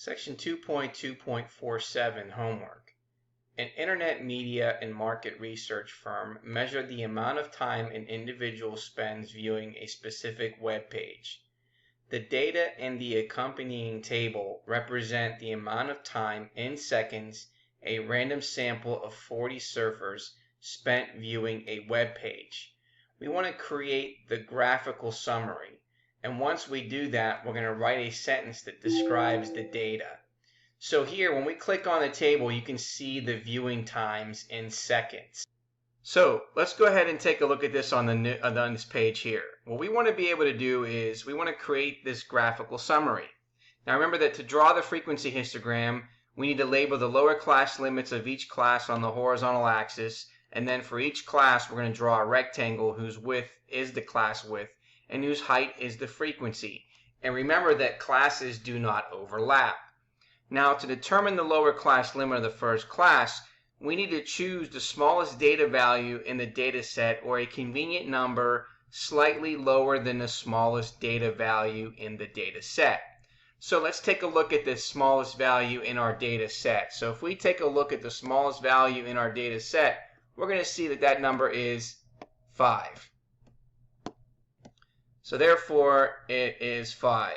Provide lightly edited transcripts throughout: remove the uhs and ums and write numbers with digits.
Section 2.2.47 Homework. An internet media and market research firm measured the amount of time an individual spends viewing a specific web page. The data in the accompanying table represent the amount of time in seconds a random sample of 40 surfers spent viewing a web page. We want to create the graphical summary. And once we do that, we're going to write a sentence that describes the data. So here, when we click on the table, you can see the viewing times in seconds. So let's go ahead and take a look at this on this page here. What we want to be able to do is we want to create this graphical summary. Now remember that to draw the frequency histogram, we need to label the lower class limits of each class on the horizontal axis. And then for each class, we're going to draw a rectangle whose width is the class width and whose height is the frequency. And remember that classes do not overlap. Now to determine the lower class limit of the first class, we need to choose the smallest data value in the data set or a convenient number slightly lower than the smallest data value in the data set. So let's take a look at the smallest value in our data set. So if we take a look at the smallest value in our data set, we're going to see that that number is 5. So therefore, it is 5.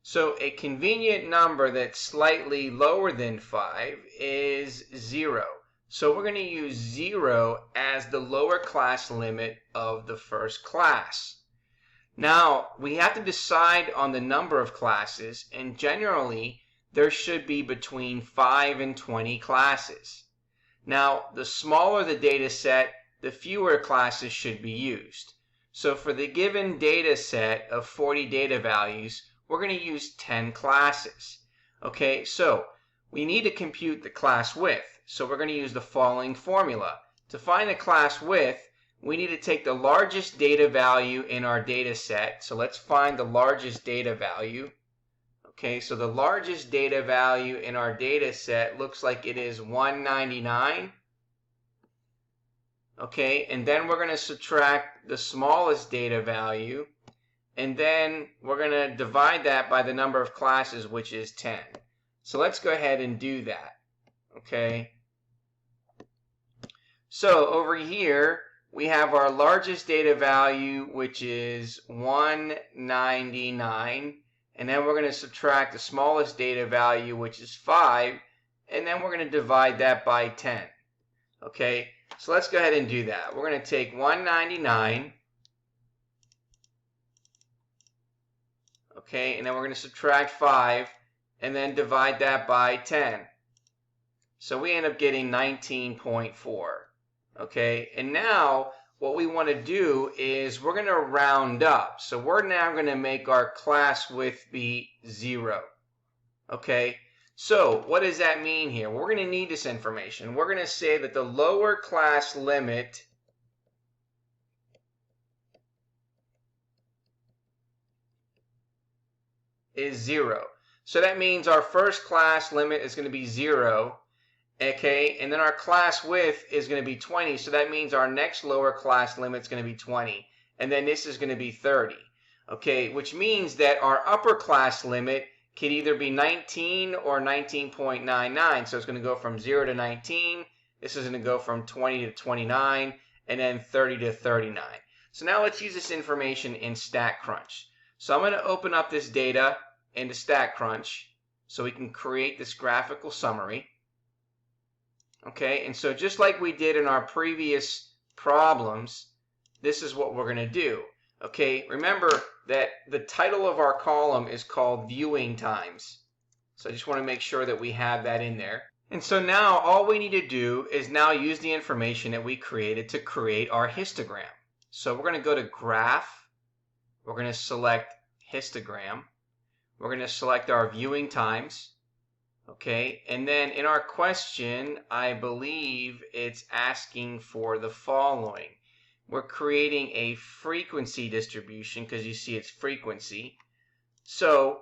So a convenient number that's slightly lower than 5 is 0. So we're going to use 0 as the lower class limit of the first class. Now, we have to decide on the number of classes, and generally, there should be between 5 and 20 classes. Now, the smaller the data set, the fewer classes should be used. So for the given data set of 40 data values, we're going to use 10 classes. Okay, so we need to compute the class width. So we're going to use the following formula. To find the class width, we need to take the largest data value in our data set. So let's find the largest data value. Okay, so the largest data value in our data set looks like it is 199. Okay, and then we're going to subtract the smallest data value, and then we're going to divide that by the number of classes, which is 10. So let's go ahead and do that. Okay, so over here we have our largest data value, which is 199, and then we're going to subtract the smallest data value, which is 5, and then we're going to divide that by 10. Okay, so let's go ahead and do that. We're going to take 199, okay, and then we're going to subtract 5 and then divide that by 10. So we end up getting 19.4. Okay, and now what we want to do is we're going to round up. So we're now going to make our class width be 0. Okay, so what does that mean here? We're going to need this information. We're going to say that the lower class limit is 0. So that means our first class limit is going to be 0. Okay, and then our class width is going to be 20. So that means our next lower class limit is going to be 20. And then this is going to be 30. Okay, which means that our upper class limit could either be 19 or 19.99. So it's going to go from 0 to 19. This is going to go from 20 to 29, and then 30 to 39. So now let's use this information in StatCrunch. So I'm going to open up this data into StatCrunch so we can create this graphical summary. Okay, and so just like we did in our previous problems, this is what we're going to do. Okay, remember that the title of our column is called Viewing Times. So I just want to make sure that we have that in there. And so now all we need to do is now use the information that we created to create our histogram. So we're going to go to Graph. We're going to select Histogram. We're going to select our Viewing Times. Okay, and then in our question, I believe it's asking for the following. We're creating a frequency distribution because you see it's frequency. So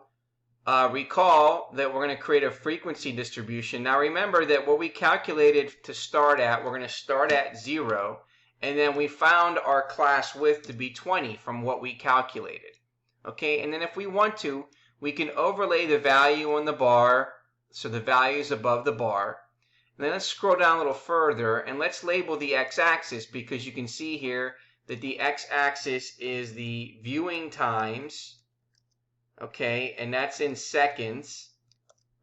recall that we're going to create a frequency distribution. Now remember that what we calculated to start at, we're going to start at 0, and then we found our class width to be 20 from what we calculated. Okay, and then if we want to, we can overlay the value on the bar So the value is above the bar. And then let's scroll down a little further and let's label the x-axis, because you can see here that the x-axis is the viewing times, okay, and that's in seconds,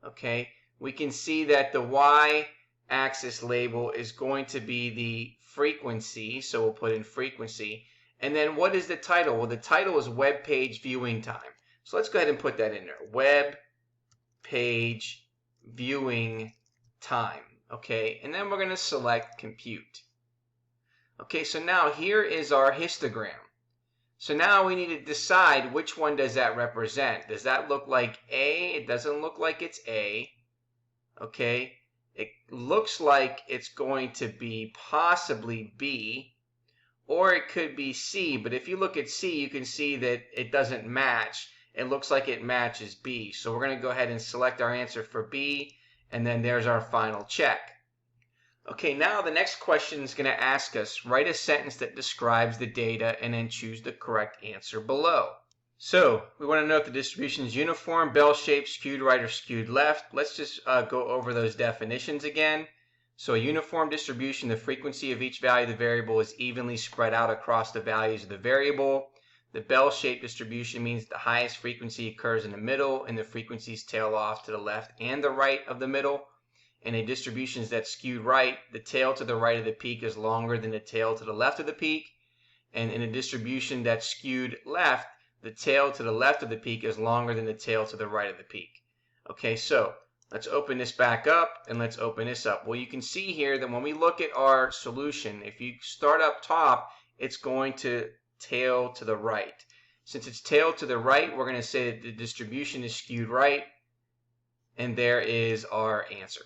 okay. We can see that the y-axis label is going to be the frequency, so we'll put in frequency. And then what is the title? Well, the title is web page viewing time. So let's go ahead and put that in there. Web page viewing time. Okay, and then we're going to select compute. Okay, so now here is our histogram. So now we need to decide which one does that represent. Does that look like A? It doesn't look like it's A. Okay, it looks like it's going to be possibly B, or it could be C, but if you look at C, you can see that it doesn't match. It looks like it matches B. So we're going to go ahead and select our answer for B, and then there's our final check. Okay, now the next question is going to ask us, write a sentence that describes the data and then choose the correct answer below. So we want to know if the distribution is uniform, bell-shaped, skewed right, or skewed left. Let's just go over those definitions again. So a uniform distribution, the frequency of each value of the variable is evenly spread out across the values of the variable. The bell-shaped distribution means the highest frequency occurs in the middle and the frequencies tail off to the left and the right of the middle. In a distribution that's skewed right, the tail to the right of the peak is longer than the tail to the left of the peak. And in a distribution that's skewed left, the tail to the left of the peak is longer than the tail to the right of the peak. Okay, so let's open this back up and let's open this up. Well, you can see here that when we look at our solution, if you start up top, it's going to tail to the right. Since it's tail to the right, we're going to say that the distribution is skewed right, and there is our answer.